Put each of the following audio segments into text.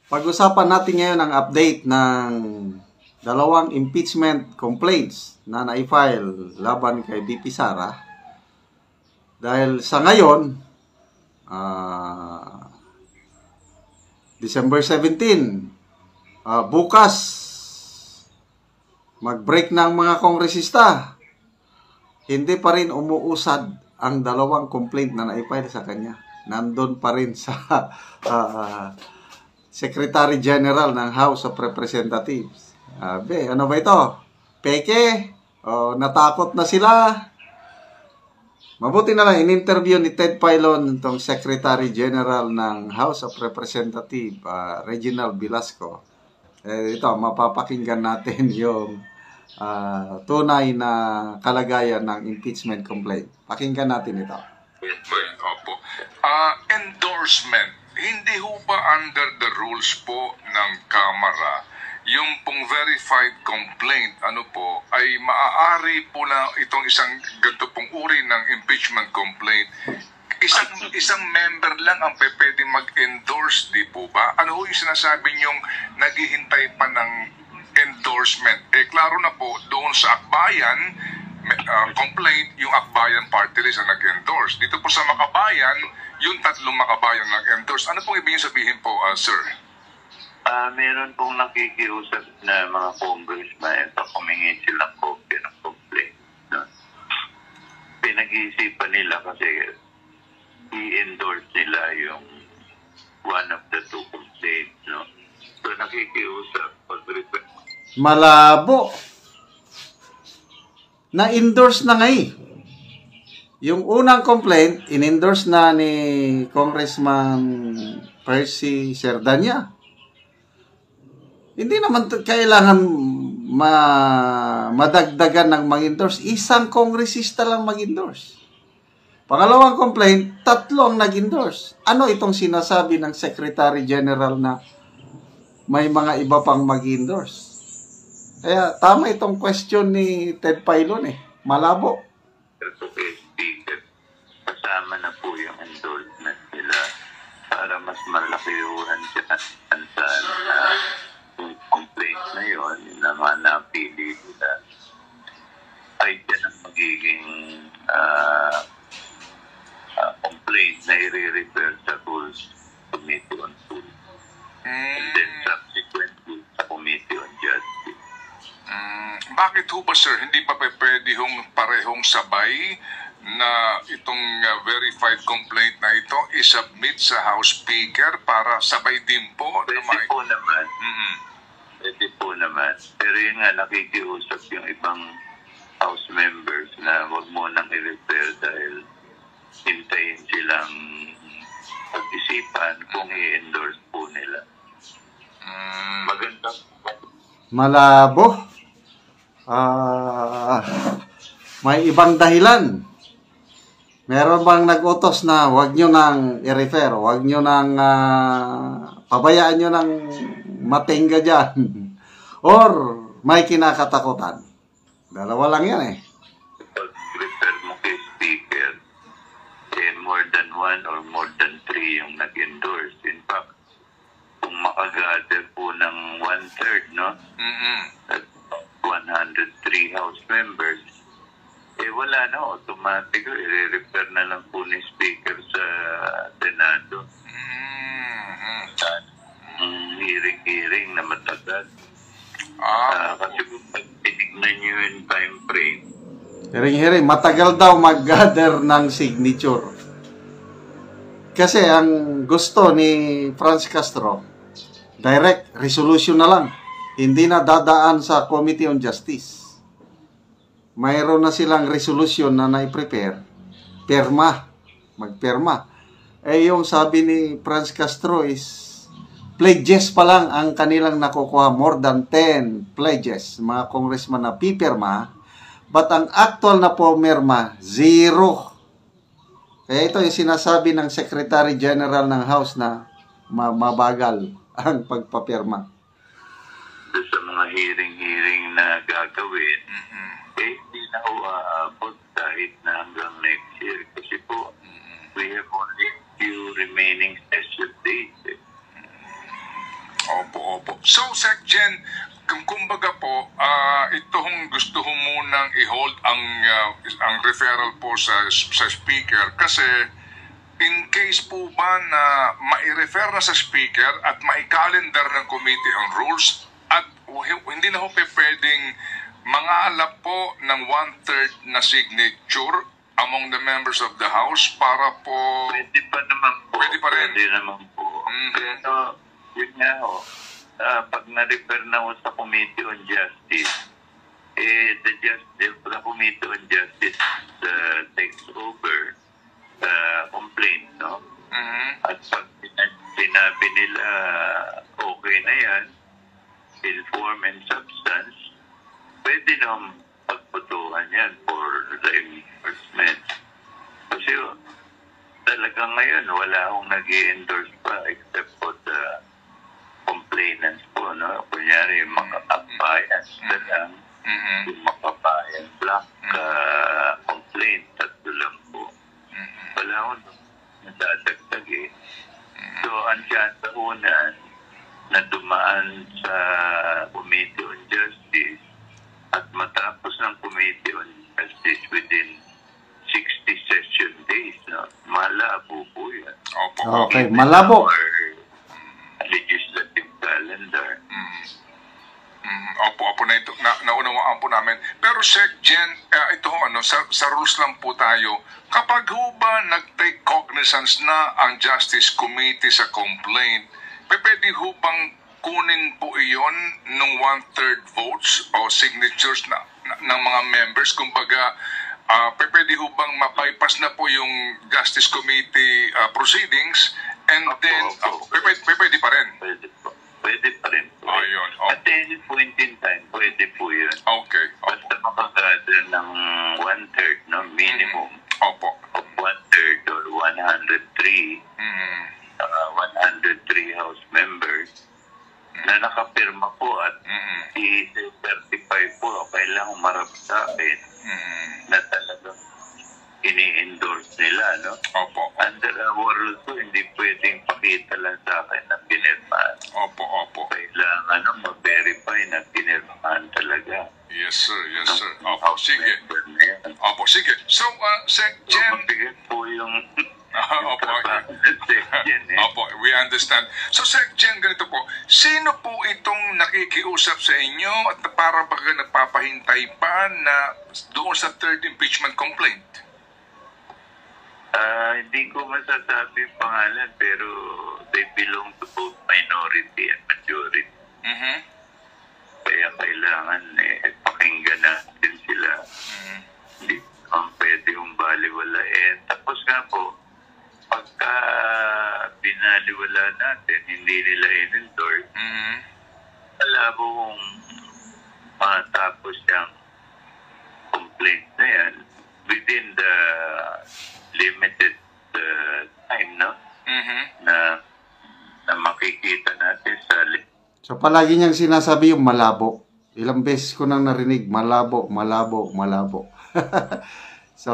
Pag-usapan natin ngayon ang update ng dalawang impeachment complaints na na-file laban kay VP Sara. Dahil sa ngayon, December 17, bukas, mag-break ng mga kongresista. Hindi pa rin umuusad ang dalawang complaint na na-file sa kanya. Nandun pa rin sa Secretary General ng House of Representatives. Ano ba ito? Peke? O natakot na sila? Mabuti na lang, in-interview ni Ted Filon, itong Secretary General ng House of Representatives, Reginald Velasco. Ito, mapapakinggan natin yung tunay na kalagayan ng impeachment complaint. Pakinggan natin ito. Opo. Endorsement. Hindi ho ba under the rules po ng Kamara, yung pong verified complaint, ay maaari po na itong isang ganito pong uri ng impeachment complaint, isang member lang ang pwede mag-endorse, di po ba? Ano ho yung sinasabi niyong naghihintay pa ng endorsement? Klaro na po, doon sa Akbayan, complaint, yung Akbayan party list ang nag-endorse. Dito po sa Makabayan, yung tatlong Makabayan nag-endorse. Ano pong ibig sabihin po, sir? Meron pong nakikiusap na mga congressman at humingi silang kopya ng complaint. No? Pinag-iisipan nila kasi i-endorse nila yung one of the two complaints. No? So nakikiusap pag-request. Malabo. Na-endorse na nga eh. Yung unang complaint, in-endorse na ni Congressman Percy Serdanya. Hindi naman kailangan madagdagan ng mag-endorse. Isang kongresista lang mag-endorse. Pangalawang complaint, 3 ang nag-endorse. Ano itong sinasabi ng Secretary General na may mga iba pang mag-endorse? Kaya tama itong question ni Ted Filon eh. Malabo. Kasama na po yung endorsement nila para mas malakihan siya sa complaint na yun na mga napili nila ay dyan ang magiging complaint na i-refer sa Rules Committee on Rules and then subsequently sa Committee on Justice. Bakit ho ba, sir, hindi pa pwede hong parehong sabay na itong verified complaint na ito i-submit sa House Speaker para sabay din po? Pwede po naman. Pwede po naman. Pero yun nga, nakikiusap yung ibang House members na wag mo nang i-refer dahil hintayin silang pag-isipan kung i-endorse po nila. Maganda. Malabo. May ibang dahilan. Meron bang nag-utos na wag nyo nang i-refer, wag nyo nang pabayaan nyo nang matingga dyan? Or may kinakatakutan? Dalawa lang yan eh. Pag-refer mo kay Speaker, more than 1 or more than 3 yung nag-endorse. In fact, kung makagather po ng 1/3, no? At 103 House members, wala na, automatic, i-refer na lang po ni Speaker sa Senado. Hearing na matagal. Kasi kung tinignan nyo yung time frame, Hearing, matagal daw mag-gather ng signature. Kasi ang gusto ni Franz Castro, direct resolution na lang. Hindi na dadaan sa Committee on Justice. Mayroon na silang resolution na na-prepare. Magperma. Yung sabi ni Franz Castro is, pledges pa lang ang kanilang nakukuha. More than 10 pledges. Mga congressman na pipirma. But ang actual na pumirma, 0. Kaya ito yung sinasabi ng Secretary General ng House na mabagal ang pagpapirma. Sa mga hearing na gagawin, hindi na aabot kahit na hanggang next year. Kasi po, we have only few remaining session days. Opo, opo. So, Sec Jen, kumbaga po, ito hong gusto ho munang i-hold ang referral po sa speaker kasi in case po ba na mai-refer na sa speaker at mai-calendar ng committee ang rules at hindi na ho pwedeng mangalap po ng 1/3 na signature among the members of the House para po... Pwede pa naman po. Pwede pa rin. Pwede naman po. Pero, yun nga ho, pag na-refer na ho sa Committee on Justice, the Committee on Justice takes over the complaint, no? At pag sinabi nila okay na yan, in form and substance, pwede naman pagputuhan yan for the enforcement. Kasi talagang ngayon, wala akong nag-i-endorse pa except for the complainants po, no? Kunyari, yung mga kabayan na lang, yung mga kabayan black complaint, tatlo lang po. Wala akong nadadagdag eh. So, ang chance una na dumaan sa Committee on Justice at matapos ng Committee on Justice within 60 session days, no? Malabo po yan. Opo. Okay, malabo. Or legislative calendar. Opo, naunawaan po namin. Pero Sec Jen, ito sa rules lang po tayo. Kapag ho ba nag-take cognizance na ang Justice Committee sa complaint, pwede ho bang kunin po iyon ng 1/3 votes o signatures ng mga members? Kumbaga, pwede ho bang ma-bypass na po yung Justice Committee proceedings and then, pwede pa rin? Pwede po. Pwede pa rin po. Ayun. At any point in time, pwede po yun. Okay. Basta makagather ng 1/3, no? Minimum. Opo. Of 1/3 or 103, 103 House members na nakapirma po at i-certify po, kailangan humarap sa akin na talagang ini-endorse nila, no? Opo. Under our rules po, hindi pwedeng pakita lang sa akin na pinirmahan. Opo. Kailangan ma-verify na pinirmahan talaga. Yes, sir. Opo, sige. Member na yan. Opo, sige. So, Sec So, Jen... mabigat po yung Opo, trabaho ng section, eh. Opo, we understand. So, Sec Jen, ganito po. Sino po itong nakikiusap sa inyo at para baga nagpapahintay pa na doon sa third impeachment complaint? Hindi ko masasabi yung pangalan, pero they belong to both minority and majority. Kaya kailangan pakinggan natin sila. Hindi naman pwede yung baliwalain. Tapos nga po, pagka binaliwala natin, hindi nila in-endorse, malabo kung matapos yung complaint na yan within the limited time, no? Na makikita natin sa So palagi niyang sinasabi yung malabo. Ilang beses ko nang narinig, malabo. So,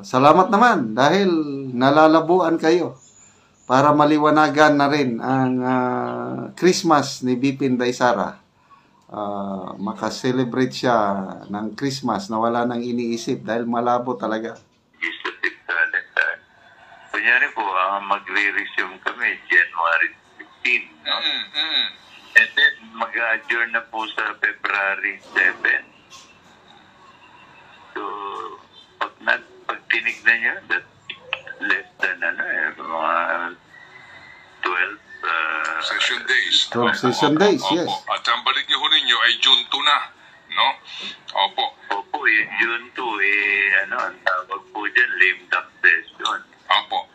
salamat naman dahil nalalabuan kayo para maliwanagan na rin ang Christmas ni BP Inday Sara. Makaselebrate siya ng Christmas na wala nang iniisip dahil malabo talaga. legislative calendar. Kunyari po, magre-resume kami January 15, no? And then, mag-adjourn na po sa February 7. So, pag tinignan nyo, that's less than, mga 12 Session days. 12 session days, yes. Opo. At ang balik niyo ho ninyo ay June 2 na, no? Opo. Opo, June 2, ang tawag po dyan, lame duck session. Opo.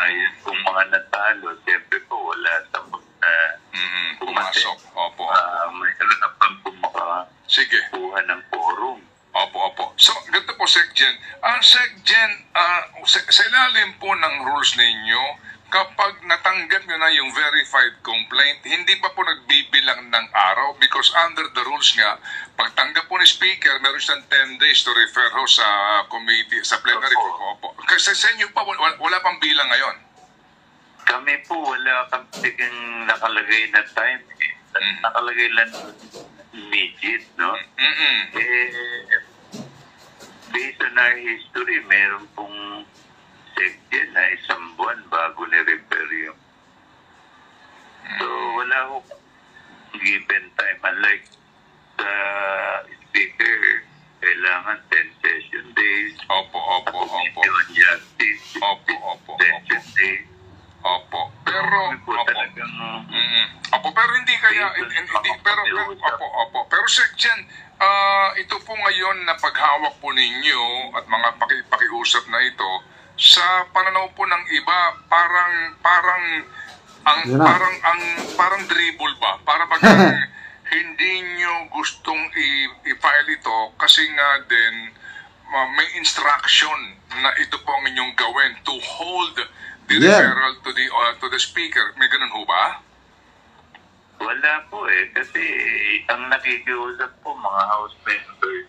Yun kung mga natalo, siyempre po, wala tapos na Pumasok. Opo. may harapan po Sige. makakuha ng quorum. Opo. So, ganito po, Sec Jen. Sec Jen, sa ilalim po ng rules ninyo, kapag natanggap nyo na yung verified complaint, hindi pa po nagbibilang ng araw because under the rules nga, pagtanggap po ni Speaker, meron siyang 10 days to refer ho sa committee, sa plenary. Opo. Kasi sa inyo pa, wala pang bilang ngayon. Kami po, wala kaming nakalagay na time. Nakalagay lang immediate, no? Based on our history, meron pong section na isang buwan bago ni-repair yung. So, wala ko given time. Unlike sa speaker, kailangan 10 session days. Opo. Justice. Opo. Session days. Opo. Pero Talagang Opo, pero hindi kaya pero Section, ito po ngayon na paghawak po ninyo at mga pakiusap na ito sa pananaw po ng iba, parang dribble ba? Para bang hindi nyo gustong i-file ito kasi nga din may instruction na ito po ang inyong gawin to hold the referral to the speaker. May ganun ho ba? wala po kasi ang nakikiusap po mga house members.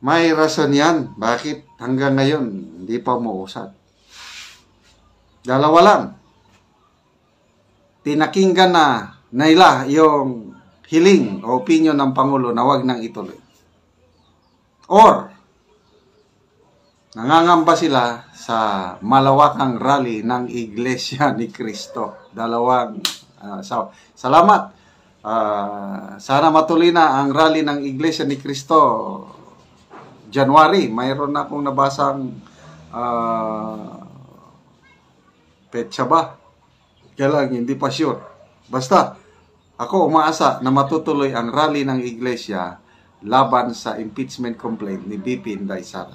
May rason yan. Bakit hanggang ngayon hindi pa umuusad? Dalawa lang. Tinakinggan na nila yung hiling o opinion ng Pangulo na wag nang ituloy. Or, nangangamba sila sa malawakang rally ng Iglesia ni Cristo. Dalawang salamat. Sana matuloy na ang rally ng Iglesia ni Cristo January. Mayroon na akong nabasang petsa ba? Kaya lang, hindi pa sure. Basta, ako umaasa na matutuloy ang rally ng Iglesia laban sa impeachment complaint ni BP Inday Sara.